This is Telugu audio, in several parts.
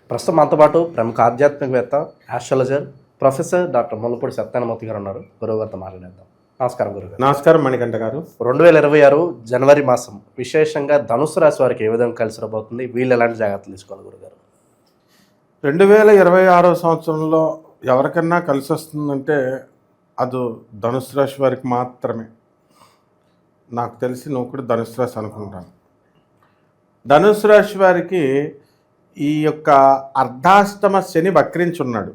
ప్రస్తుతం మనతో పాటు ప్రముఖ ఆధ్యాత్మికవేత్త, astrologer, professor doctor Mullapudi Satyanarayana Murthy గారు ఉన్నారు. గురువుగారితో మాట్లాడేద్దాం. నమస్కారం గురుగారు. నమస్కారం మణికంఠ గారు. 2026 జనవరి మాసం విశేషంగా ధనుసు రాశి వారికి ఏ విధంగా కలిసి రాబోతుంది? వీళ్ళు ఎలాంటి జాగ్రత్తలు తీసుకోవాలి గురుగారు? 2026 సంవత్సరంలో ఎవరికన్నా కలిసి వస్తుందంటే అది ధనుసు రాశి వారికి మాత్రమే. నాకు తెలిసి నువ్వు కూడా ధనుసు రాశి అనుకుంటాను. ధనుసు రాశి వారికి ఈ యొక్క అర్ధాష్టమ శని వక్రించున్నాడు.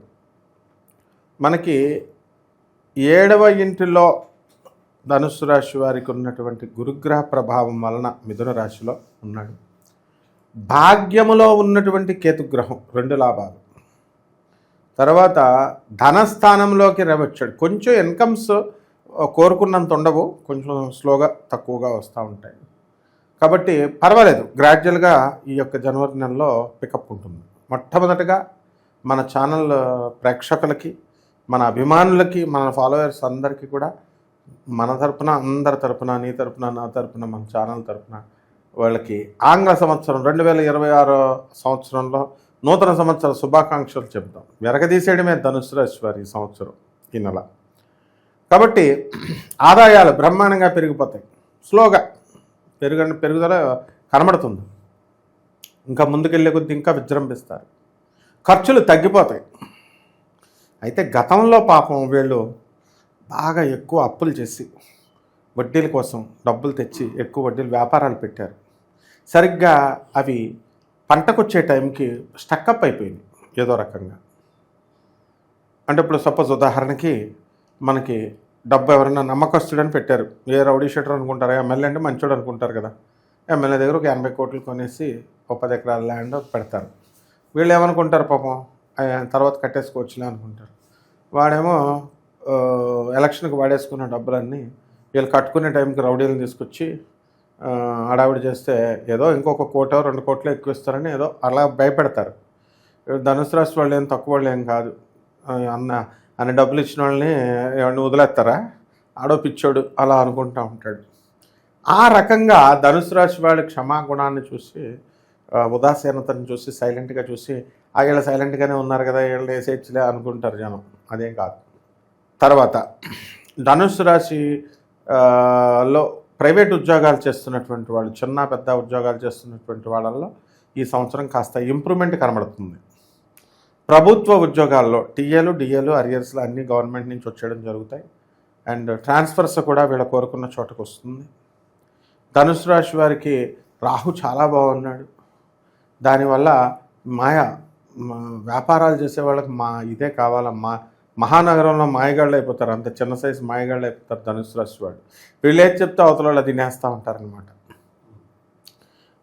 మనకి 7వ ఇంటిలో ధనుసు రాశి వారికి ఉన్నటువంటి గురుగ్రహ ప్రభావం వలన మిథున రాశిలో ఉన్నాడు. భాగ్యములో ఉన్నటువంటి కేతుగ్రహం 2 లాభాలు. తర్వాత ధనస్థానంలోకి వచ్చాడు. కొంచెం ఇన్కమ్స్ కోరుకున్నంత ఉండవు, కొంచెం స్లోగా తక్కువగా వస్తూ ఉంటాయి. కాబట్టి పర్వాలేదు, గ్రాడ్యువల్గా ఈ యొక్క జనవరి నెలలో పికప్ ఉంటుంది. మొట్టమొదటిగా మన ఛానల్ ప్రేక్షకులకి, మన అభిమానులకి, మన ఫాలోవర్స్ అందరికీ కూడా మన తరపున, అందరి తరపున, నీ తరపున, నా తరపున, మన ఛానల్ తరపున వాళ్ళకి ఆంగ్ల సంవత్సరం 2026 సంవత్సరంలో నూతన సంవత్సర శుభాకాంక్షలు చెప్తాం. వెరగదీసేయడమే ధనుసు రాశి వారి ఈ సంవత్సరం, ఈ నెల. కాబట్టి ఆదాయాలు బ్రహ్మాండంగా పెరిగిపోతాయి. స్లోగా పెరుగుదల కనబడుతుంది. ఇంకా ముందుకెళ్ళే కొద్దీ ఇంకా విజృంభిస్తారు. ఖర్చులు తగ్గిపోతాయి. అయితే గతంలో పాపం వీళ్ళు బాగా ఎక్కువ అప్పులు చేసి వడ్డీల కోసం డబ్బులు తెచ్చి ఎక్కువ వడ్డీలు వ్యాపారాలు పెట్టారు. సరిగ్గా అవి పంటకొచ్చే టైంకి స్టక్అప్ అయిపోయింది ఏదో రకంగా. అంటే ఇప్పుడు సపోజ్ ఉదాహరణకి మనకి డబ్బు ఎవరైనా నమ్మకస్తుడని పెట్టారు. ఏ రౌడీ షీటర్ అనుకుంటారు, ఎమ్మెల్యే అంటే మంచోడు అనుకుంటారు కదా. ఎమ్మెల్యే దగ్గర ఒక 80 కోట్లు కొనేసి ఒక 10 ఎకరాల ల్యాండ్ పెడతారు. వీళ్ళు ఏమనుకుంటారు, పాపం తర్వాత కట్టేసుకోవచ్చులే అనుకుంటారు. వాడేమో ఎలక్షన్కి వాడేసుకున్న డబ్బులన్నీ వీళ్ళు కట్టుకునే టైంకి రౌడీలను తీసుకొచ్చి హడావిడి చేస్తే ఏదో ఇంకొక 1 కోటో 2 కోట్లు ఎక్కువ ఇస్తారని ఏదో అలా భయపెడతారు. ధనుసు రాశి వాళ్ళు ఏం తక్కువ వాళ్ళు ఏం కాదు. అన్ని డబ్బులు ఇచ్చిన వాళ్ళని ఎవరిని వదిలేస్తారా, ఆడో పిచ్చోడు అలా అనుకుంటూ ఉంటాడు. ఆ రకంగా ధనుసు రాశి వాడి క్షమాగుణాన్ని చూసి, ఉదాసీనతను చూసి, సైలెంట్గా చూసి వీళ్ళు సైలెంట్గానే ఉన్నారు కదా, వీళ్ళు వేసేయచ్చులే అనుకుంటారు జనం. అదేం కాదు. తర్వాత ధనుసు రాశిలో ప్రైవేట్ ఉద్యోగాలు చేస్తున్నటువంటి వాళ్ళు, చిన్న పెద్ద ఉద్యోగాలు చేస్తున్నటువంటి వాళ్ళల్లో ఈ సంవత్సరం కాస్త ఇంప్రూవ్మెంట్ కనబడుతుంది. ప్రభుత్వ ఉద్యోగాల్లో టీఏలు, డిఏలు, అరియర్స్లు అన్నీ గవర్నమెంట్ నుంచి వచ్చేయడం జరుగుతాయి. అండ్ ట్రాన్స్ఫర్స్ కూడా వీళ్ళ కోరుకున్న చోటకు వస్తుంది. ధనుసు రాశి వారికి రాహు చాలా బాగున్నాడు. దానివల్ల వ్యాపారాలు చేసే వాళ్ళకి ఇదే కావాలమ్మా, మహానగరంలో మాయగాళ్ళు అయిపోతారు. అంత చిన్న సైజు మాయగాళ్ళు అయిపోతారు ధనుసు రాశి వాడు. వీళ్ళు ఏది చెప్తే అవతల వాళ్ళు తినేస్తూ ఉంటారనమాట.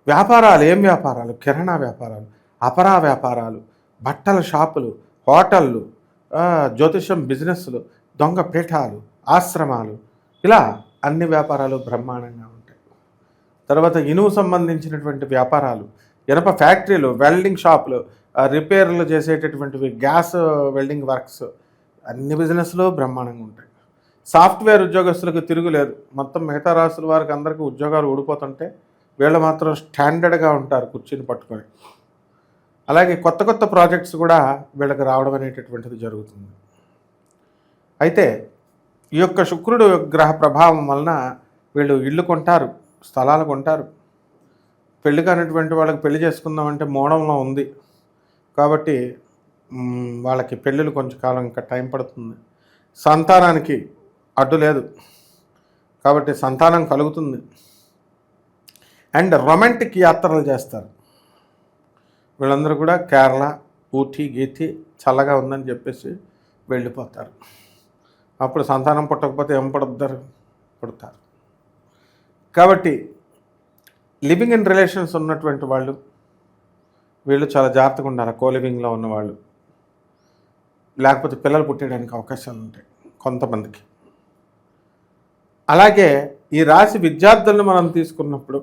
వ్యాపారాలు ఏం వ్యాపారాలు? కిరాణా వ్యాపారాలు, అపరా వ్యాపారాలు, బట్టల షాపులు, హోటళ్ళు, జ్యోతిషం బిజినెస్లు, దొంగ పీఠాలు, ఆశ్రమాలు, ఇలా అన్ని వ్యాపారాలు బ్రహ్మాండంగా ఉంటాయి. తర్వాత ఇనుము సంబంధించినటువంటి వ్యాపారాలు, ఇనప ఫ్యాక్టరీలు, వెల్డింగ్ షాపులు, రిపేర్లు చేసేటటువంటివి, గ్యాస్ వెల్డింగ్ వర్క్స్, అన్ని బిజినెస్లు బ్రహ్మాండంగా ఉంటాయి. సాఫ్ట్వేర్ ఉద్యోగస్తులకు తిరుగులేదు. మొత్తం మిగతా రాసుల వారికి అందరికీ ఉద్యోగాలు ఊడిపోతుంటే వీళ్ళు మాత్రం స్టాండర్డ్గా ఉంటారు కుర్చీని పట్టుకొని. అలాగే కొత్త కొత్త ప్రాజెక్ట్స్ కూడా వీళ్ళకి రావడం అనేటటువంటిది జరుగుతుంది. అయితే ఈ యొక్క శుక్రుడు గ్రహ ప్రభావం వలన వీళ్ళు ఇళ్ళు కొంటారు, స్థలాలు కొంటారు. పెళ్లి కానటువంటి వాళ్ళకి పెళ్లి చేసుకుందామంటే మోడంలో ఉంది కాబట్టి వాళ్ళకి పెళ్ళిళ్ళు కొంచెం కాలం ఇంకా టైం పడుతుంది. సంతానానికి అడ్డు లేదు కాబట్టి సంతానం కలుగుతుంది. అండ్ రొమాంటిక్ యాత్రలు చేస్తారు వీళ్ళందరూ కూడా. కేరళ, ఊటీ, గీతి చల్లగా ఉందని చెప్పేసి వెళ్ళిపోతారు. అప్పుడు సంతానం పుట్టకపోతే ఏం పుడతారు. కాబట్టి లివింగ్ ఇన్ రిలేషన్స్ ఉన్నటువంటి వాళ్ళు వీళ్ళు చాలా జాగ్రత్తగా ఉండాలి. కోలివింగ్లో ఉన్నవాళ్ళు, లేకపోతే పిల్లలు పుట్టేయడానికి అవకాశాలు ఉంటాయి కొంతమందికి. అలాగే ఈ రాశి విద్యార్థులను మనం తీసుకున్నప్పుడు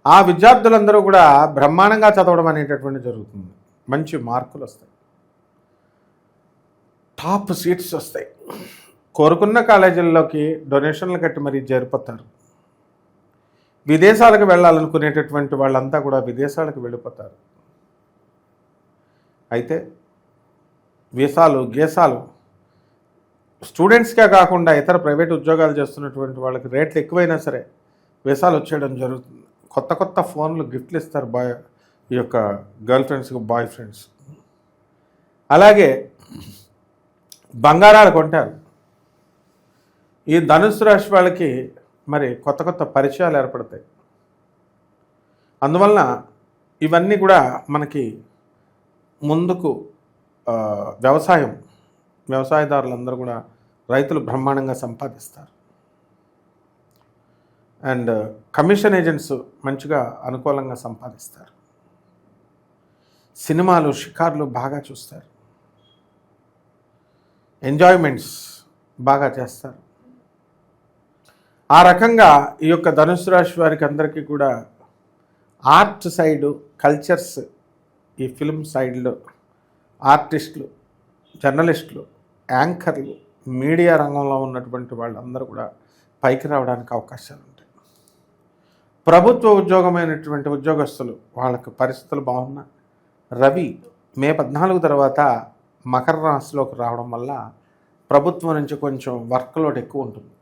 ఆ విద్యార్థులందరూ కూడా బ్రహ్మాండంగా చదవడం అనేటటువంటి జరుగుతుంది. మంచి మార్కులు వస్తాయి, టాప్ సీట్స్ వస్తాయి. కోరుకున్న కాలేజీల్లోకి డొనేషన్లు కట్టి మరీ చేరిపోతారు. విదేశాలకు వెళ్ళాలనుకునేటటువంటి వాళ్ళంతా కూడా విదేశాలకు వెళ్ళిపోతారు. అయితే గీసాలు స్టూడెంట్స్కే కాకుండా ఇతర ప్రైవేట్ ఉద్యోగాలు చేస్తున్నటువంటి వాళ్ళకి రేట్లు ఎక్కువైనా సరే వీసాలు వచ్చేయడం జరుగుతుంది. కొత్త ఫోన్లు గిఫ్ట్లు ఇస్తారు ఈ యొక్క గర్ల్ ఫ్రెండ్స్కి, బాయ్ ఫ్రెండ్స్. అలాగే బంగారాలు కొంటారు. ఈ ధనుస్సు రాశి వాళ్ళకి మరి కొత్త పరిచయాలు ఏర్పడతాయి. అందువలన ఇవన్నీ కూడా మనకి ముందుకు వ్యవసాయదారులందరూ కూడా రైతులు బ్రహ్మాండంగా సంపాదిస్తారు. అండ్ కమిషన్ ఏజెంట్స్ మంచిగా అనుకూలంగా సంపాదిస్తారు. సినిమాలు, షికార్లు బాగా చూస్తారు. ఎంజాయ్మెంట్స్ బాగా చేస్తారు. ఆ రకంగా ఈ యొక్క ధనుసు రాశి వారికి అందరికీ కూడా ఆర్ట్ సైడు, కల్చర్స్, ఈ ఫిల్మ్ సైడ్లో ఆర్టిస్టులు, జర్నలిస్టులు, యాంకర్లు, మీడియా రంగంలో ఉన్నటువంటి వాళ్ళందరూ కూడా పైకి రావడానికి అవకాశాలు ఉంటాయి. ప్రభుత్వ ఉద్యోగమైనటువంటి ఉద్యోగస్తులు వాళ్ళకి పరిస్థితులు బాగున్నా రవి మే 14 తర్వాత మకర రాశిలోకి రావడం వల్ల ప్రభుత్వం నుంచి కొంచెం వర్క్ లోడ్ ఎక్కువ ఉంటుంది.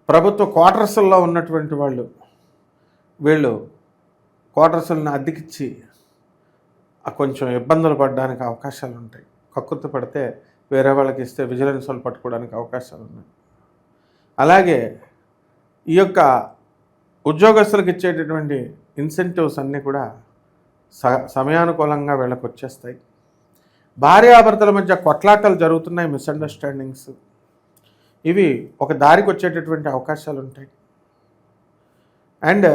ప్రభుత్వ క్వార్టర్స్లో ఉన్నటువంటి వీళ్ళు క్వార్టర్స్ని అద్దెకిచ్చి కొంచెం ఇబ్బందులు పడడానికి అవకాశాలు ఉంటాయి. కక్కుర్తి పడితే వేరే వాళ్ళకి ఇస్తే విజిలెన్స్ వాళ్ళు పట్టుకోవడానికి అవకాశాలు ఉన్నాయి. అలాగే ఈ యొక్క ఉద్యోగస్తులకు ఇచ్చేటటువంటి ఇన్సెంటివ్స్ అన్నీ కూడా సమయానుకూలంగా వీళ్ళకి వచ్చేస్తాయి. భార్యాభర్తల మధ్య కొట్లాటలు జరుగుతున్నాయి, మిస్అండర్స్టాండింగ్స్, ఇవి ఒక దారికి వచ్చేటటువంటి అవకాశాలు ఉంటాయి. అండ్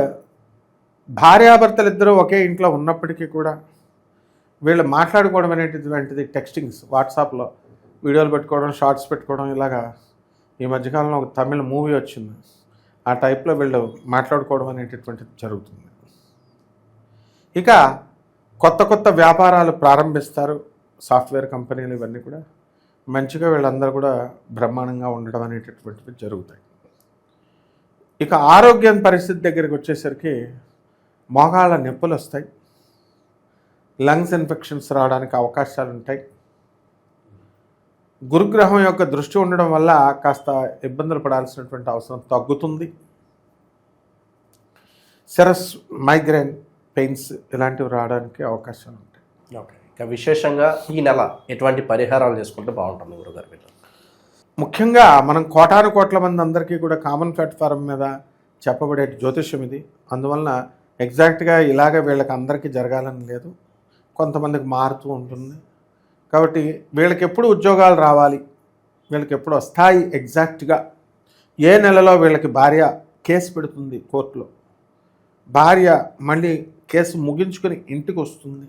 భార్యాభర్తలు ఇద్దరూ ఒకే ఇంట్లో ఉన్నప్పటికీ కూడా వీళ్ళు మాట్లాడుకోవడం అనేటువంటిది టెక్స్టింగ్స్, వాట్సాప్లో వీడియోలు పెట్టుకోవడం, షార్ట్స్ పెట్టుకోవడం, ఇలాగా ఈ మధ్యకాలంలో ఒక తమిళ మూవీ వచ్చింది, ఆ టైప్లో వీళ్ళు మాట్లాడుకోవడం అనేటటువంటిది జరుగుతుంది. ఇక కొత్త వ్యాపారాలు ప్రారంభిస్తారు. సాఫ్ట్వేర్ కంపెనీలు ఇవన్నీ కూడా మంచిగా వీళ్ళందరూ కూడా బ్రహ్మాండంగా ఉండడం అనేటటువంటివి జరుగుతాయి. ఇక ఆరోగ్యం పరిస్థితి దగ్గరికి వచ్చేసరికి మోకాళ్ళ నొప్పులు వస్తాయి, లంగ్స్ ఇన్ఫెక్షన్స్ రావడానికి అవకాశాలు ఉంటాయి. గురుగ్రహం యొక్క దృష్టి ఉండడం వల్ల కాస్త ఇబ్బందులు పడాల్సినటువంటి అవసరం తగ్గుతుంది. సెరస్, మైగ్రేన్ పెయిన్స్ ఇలాంటివి రావడానికి అవకాశాలు ఉంటాయి. ఓకే, ఇక విశేషంగా ఈ నెల ఎటువంటి పరిహారాలు చేసుకుంటే బాగుంటుంది గురుగారు? ముఖ్యంగా మనం కోట్ల మంది అందరికీ కూడా కామన్ ప్లాట్ఫారం మీద చెప్పబడే జ్యోతిష్యం ఇది. అందువలన ఎగ్జాక్ట్గా ఇలాగ వీళ్ళకి అందరికీ జరగాలని లేదు, కొంతమందికి మారుతూ ఉంటుంది. కాబట్టి వీళ్ళకి ఎప్పుడు ఉద్యోగాలు రావాలి, వీళ్ళకి ఎప్పుడు వస్తాయి, ఎగ్జాక్ట్గా ఏ నెలలో వీళ్ళకి భార్య కేసు పెడుతుంది కోర్టులో, భార్య మళ్ళీ కేసు ముగించుకొని ఇంటికి వస్తుంది,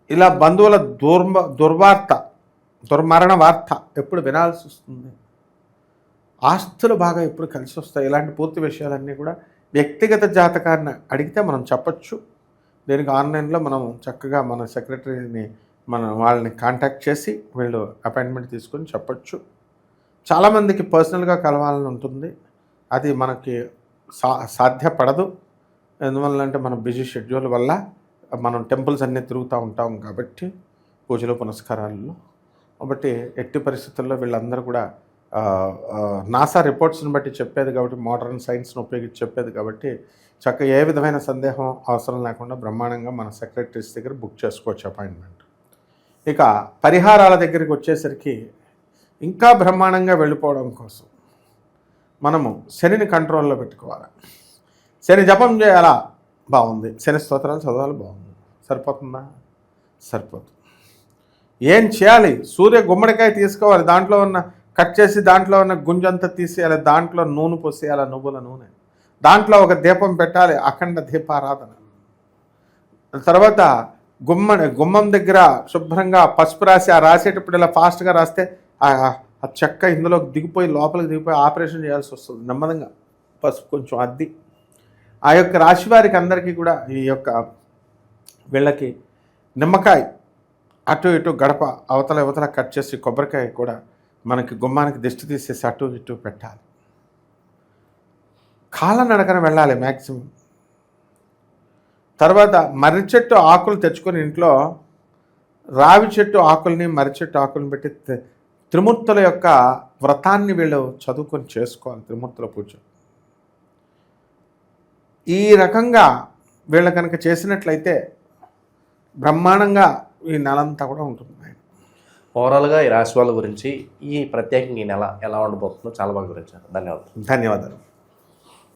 ఇలా బంధువుల దుర్మరణ వార్త ఎప్పుడు వినాల్సి వస్తుంది, ఆస్తులు బాగా ఎప్పుడు కలిసి వస్తాయి, ఇలాంటి పూర్తి విషయాలన్నీ కూడా వ్యక్తిగత జాతకాన్ని అడిగితే మనం చెప్పచ్చు. దీనికి ఆన్లైన్లో మనం చక్కగా మన సెక్రటరీని వాళ్ళని కాంటాక్ట్ చేసి వీళ్ళు అపాయింట్మెంట్ తీసుకొని చెప్పచ్చు. చాలామందికి పర్సనల్గా కలవాలని ఉంటుంది, అది మనకి సాధ్యపడదు. ఎందువల్లంటే మన బిజీ షెడ్యూల్ వల్ల మనం టెంపుల్స్ అన్నీ తిరుగుతూ ఉంటాం కాబట్టి, పూజలు పునస్కారాలలో. కాబట్టి ఎట్టి పరిస్థితుల్లో వీళ్ళందరూ కూడా నాసా రిపోర్ట్స్ని బట్టి చెప్పేది కాబట్టి, మోడర్న్ సైన్స్ని ఉపయోగించి చెప్పేది కాబట్టి చక్కగా ఏ విధమైన సందేహం అవసరం లేకుండా బ్రహ్మాండంగా మన సెక్రటరీస్ దగ్గర బుక్ చేసుకోవచ్చు అపాయింట్మెంట్. ఇక పరిహారాల దగ్గరికి వచ్చేసరికి ఇంకా బ్రహ్మాండంగా వెళ్ళిపోవడం కోసం మనము శనిని కంట్రోల్లో పెట్టుకోవాలి. శని జపం చేయాలా? బాగుంది. శని స్తోత్రాలు చదవాలి? బాగుంది. సరిపోతుందా? సరిపోతుంది. ఏం చేయాలి? సూర్య గుమ్మడికాయ తీసుకోవాలి, దాంట్లో ఉన్న కట్ చేసి దాంట్లో ఉన్న గుంజంతా తీసేయాలి, దాంట్లో నూనె పోసేయాలి, నువ్వుల నూనె, దాంట్లో ఒక దీపం పెట్టాలి, అఖండ దీపారాధన. తర్వాత గుమ్మం దగ్గర శుభ్రంగా పసుపు రాసి, ఆ రాసేటప్పుడు ఇలా ఫాస్ట్గా రాస్తే ఆ చెక్క ఇందులోకి దిగిపోయి లోపలికి దిగిపోయి ఆపరేషన్ చేయాల్సి వస్తుంది. నెమ్మదిగా పసుపు కొంచెం అద్ది ఆ యొక్క రాశి వారికి అందరికీ కూడా ఈ యొక్క వీళ్ళకి నిమ్మకాయ అటు ఇటు గడప అవతల కట్ చేసి కొబ్బరికాయ కూడా మనకి గుమ్మానికి దిష్టి తీసేసి అటు ఇటు పెట్టాలి. కాళ్ళ నడకన వెళ్ళాలి మ్యాక్సిమం. తర్వాత మర్రి చెట్టు ఆకులు తెచ్చుకొని ఇంట్లో రావి చెట్టు ఆకుల్ని మర్రి చెట్టు ఆకుల్ని పెట్టి త్రిమూర్తుల యొక్క వ్రతాన్ని వీళ్ళు చదువుకొని చేసుకోవాలి. త్రిమూర్తుల పూజ ఈ రకంగా వీళ్ళు కనుక చేసినట్లయితే బ్రహ్మాండంగా ఈ నెలంతా కూడా ఉంటుంది. ఓవరాల్గా ఈ రాశి వాళ్ళ గురించి ఈ ప్రత్యేకంగా ఈ నెల ఎలా ఉండబోతుందో చాలా బాగా వివరించారు. ధన్యవాదాలు. ధన్యవాదాలు.